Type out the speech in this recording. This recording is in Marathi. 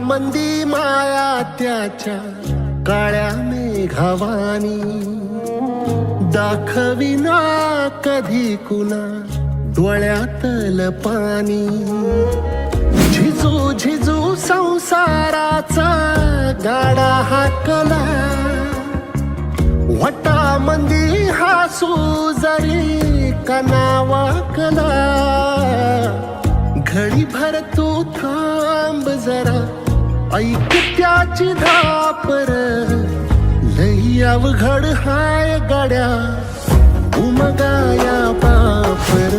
मंदी माया त्याच्या काळ्या मेघावानी दाखविना कधी कुणा डोळ्यातल पाणी झिजू झिजू संसाराचा गाडा हाकला वटा मंदी हासू जरी कनावाकला घडी भर तू थांब जरा ऐक त्याची धापर लई अवघड हाय गड्या उमगाया पापर